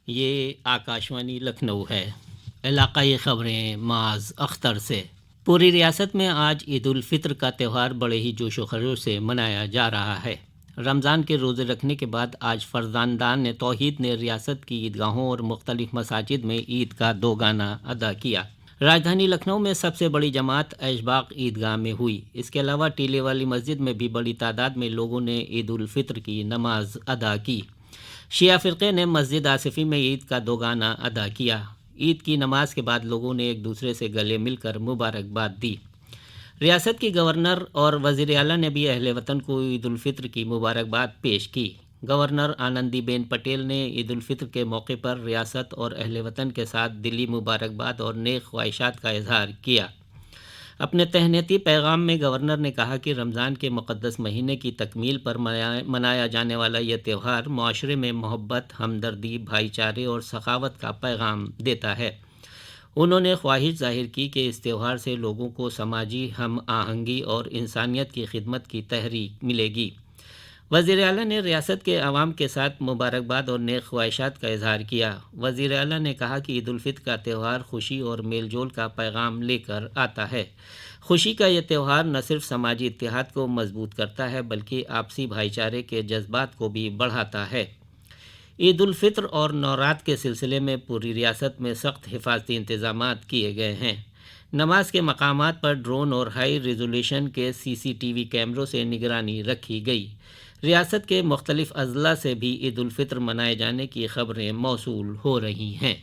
یہ آکاشوانی لکھنؤ ہے۔ علاقائی خبریں معاذ اختر سے۔ پوری ریاست میں آج عید الفطر کا تہوار بڑے ہی جوش و خروش سے منایا جا رہا ہے۔ رمضان کے روزے رکھنے کے بعد آج فرزندان توحید نے ریاست کی عیدگاہوں اور مختلف مساجد میں عید کا دوگانہ ادا کیا۔ راجدھانی لکھنؤ میں سب سے بڑی جماعت ایشباغ عیدگاہ میں ہوئی۔ اس کے علاوہ ٹیلے والی مسجد میں بھی بڑی تعداد میں لوگوں نے عید الفطر کی نماز ادا کی۔ شیعہ فرقے نے مسجد آصفی میں عید کا دوگانہ ادا کیا۔ عید کی نماز کے بعد لوگوں نے ایک دوسرے سے گلے مل کر مبارکباد دی۔ ریاست کی گورنر اور وزیر اعلیٰ نے بھی اہل وطن کو عید الفطر کی مبارکباد پیش کی۔ گورنر آنندی بین پٹیل نے عید الفطر کے موقع پر ریاست اور اہل وطن کے ساتھ دلی مبارکباد اور نیک خواہشات کا اظہار کیا۔ اپنے تہنیتی پیغام میں گورنر نے کہا کہ رمضان کے مقدس مہینے کی تکمیل پر منایا جانے والا یہ تہوار معاشرے میں محبت، ہمدردی، بھائی چارے اور سخاوت کا پیغام دیتا ہے۔ انہوں نے خواہش ظاہر کی کہ اس تہوار سے لوگوں کو سماجی ہم آہنگی اور انسانیت کی خدمت کی تحریک ملے گی۔ وزیر اعلیٰ نے ریاست کے عوام کے ساتھ مبارکباد اور نیک خواہشات کا اظہار کیا۔ وزیر اعلیٰ نے کہا کہ عید الفطر کا تہوار خوشی اور میل جول کا پیغام لے کر آتا ہے۔ خوشی کا یہ تہوار نہ صرف سماجی اتحاد کو مضبوط کرتا ہے بلکہ آپسی بھائی چارے کے جذبات کو بھی بڑھاتا ہے۔ عید الفطر اور نورات کے سلسلے میں پوری ریاست میں سخت حفاظتی انتظامات کیے گئے ہیں۔ نماز کے مقامات پر ڈرون اور ہائی ریزولوشن کے CCTV کیمروں سے نگرانی رکھی گئی۔ ریاست کے مختلف اضلاع سے بھی عید الفطر منائے جانے کی خبریں موصول ہو رہی ہیں۔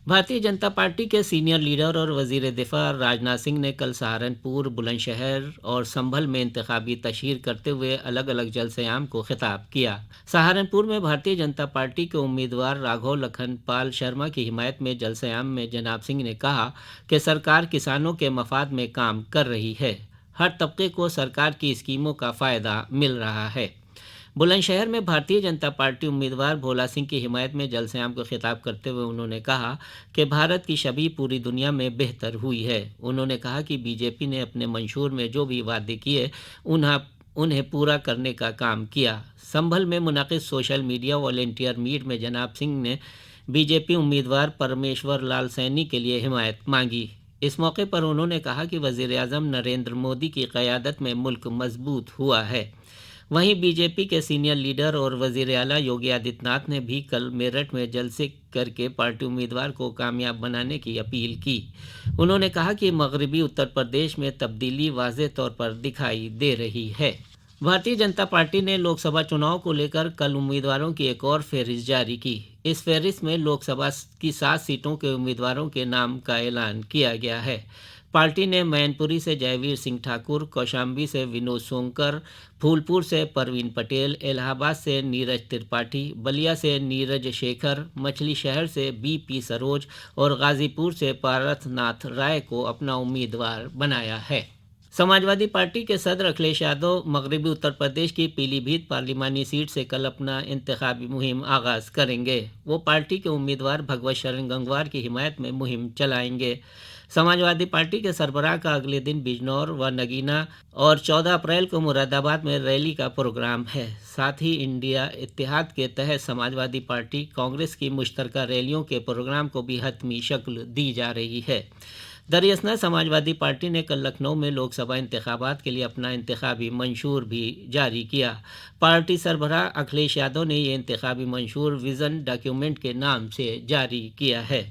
بھارتیہ جنتا پارٹی کے سینئر لیڈر اور وزیر دفاع راجناتھ سنگھ نے کل سہارنپور، بلند شہر اور سنبھل میں انتخابی تشہیر کرتے ہوئے الگ الگ جلسے عام کو خطاب کیا۔ سہارنپور میں بھارتیہ جنتا پارٹی کے امیدوار راگھو لکھن پال شرما کی حمایت میں جلسے عام میں جناب سنگھ نے کہا کہ سرکار کسانوں کے مفاد میں کام کر رہی ہے۔ ہر طبقے کو سرکار کی اسکیموں کا فائدہ مل رہا ہے۔ بلند شہر میں بھارتیہ جنتا پارٹی امیدوار بھولا سنگھ کی حمایت میں جلسے عام کو خطاب کرتے ہوئے انہوں نے کہا کہ بھارت کی شبیہ پوری دنیا میں بہتر ہوئی ہے۔ انہوں نے کہا کہ BJP نے اپنے منشور میں جو بھی وعدے کیے انہیں پورا کرنے کا کام کیا۔ سنبھل میں منعقد سوشل میڈیا والنٹیئر میٹ میں جناب سنگھ نے BJP امیدوار پرمیشور لال سینی کے لیے حمایت مانگی۔ اس موقع پر انہوں نے کہا کہ وزیر اعظم نریندر مودی کی قیادت میں ملک مضبوط ہوا ہے۔ وہیں BJP کے سینئر لیڈر اور وزیر اعلیٰ یوگی آدتیہ ناتھ نے بھی کل میرٹھ میں جلسے کر کے پارٹی امیدوار کو کامیاب بنانے کی اپیل کی۔ انہوں نے کہا کہ مغربی اتر پردیش میں تبدیلی واضح طور پر دکھائی دے رہی ہے۔ بھارتیہ جنتا پارٹی نے لوک سبھا چناؤ کو لے کر کل امیدواروں کی ایک اور فہرست جاری کی۔ اس فہرست میں لوک سبھا کی 7 سیٹوں کے امیدواروں کے نام کا اعلان کیا گیا ہے۔ پارٹی نے مین پوری سے جے ویر سنگھ ٹھاکر، کوشامبی سے ونود سونکر، پھولپور سے پروین پٹیل، الہ آباد سے نیرج ترپاٹھی، بلیا سے نیرج شیکھر، مچھلی شہر سے BP سروج اور غازی پور سے پارتھ ناتھ رائے کو اپنا امیدوار بنایا ہے۔ سماجوادی پارٹی کے صدر اکھلیش یادو مغربی اتر پردیش کی پیلی بھیت پارلیمانی سیٹ سے کل اپنا انتخابی مہم آغاز کریں گے۔ وہ پارٹی کے امیدوار بھگوت شرن گنگوار کی حمایت میں مہم چلائیں گے۔ سماجوادی پارٹی کے سربراہ کا اگلے دن بجنور و نگینا اور 14 اپریل کو مراد آباد میں ریلی کا پروگرام ہے۔ ساتھ ہی انڈیا اتحاد کے تحت سماجوادی پارٹی کانگریس کی مشترکہ ریلیوں کے پروگرام کو بھی حتمی شکل دی جا رہی ہے۔ دراصل سماجوادی پارٹی نے کل لکھنؤ میں لوک سبھا انتخابات کے لیے اپنا انتخابی منشور بھی جاری کیا۔ پارٹی سربراہ اکھلیش یادو نے یہ انتخابی منشور ویژن ڈاکیومنٹ کے نام سے جاری کیا ہے۔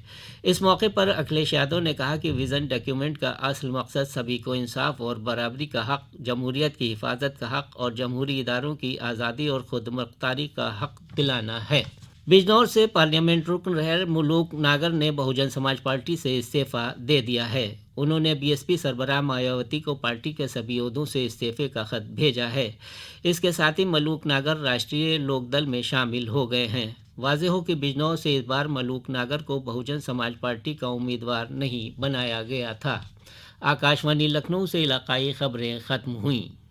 اس موقع پر اکھلیش یادو نے کہا کہ ویژن ڈاکیومنٹ کا اصل مقصد سبھی کو انصاف اور برابری کا حق، جمہوریت کی حفاظت کا حق اور جمہوری اداروں کی آزادی اور خود مختاری کا حق دلانا ہے۔ بجنور سے پارلیمنٹ رکن رہے ملوک ناگر نے بہوجن سماج پارٹی سے استعفیٰ دے دیا ہے۔ انہوں نے BSP سربراہ مایاوتی کو پارٹی کے سبھی عہدوں سے استعفے کا خط بھیجا ہے۔ اس کے ساتھ ہی ملوک ناگر راشٹریہ لوک دل میں شامل ہو گئے ہیں۔ واضح ہو کہ بجنور سے اس بار ملوک ناگر کو بہوجن سماج پارٹی کا امیدوار نہیں بنایا گیا تھا۔ آکاشوانی لکھنؤ سے علاقائی خبریں ختم ہوئیں۔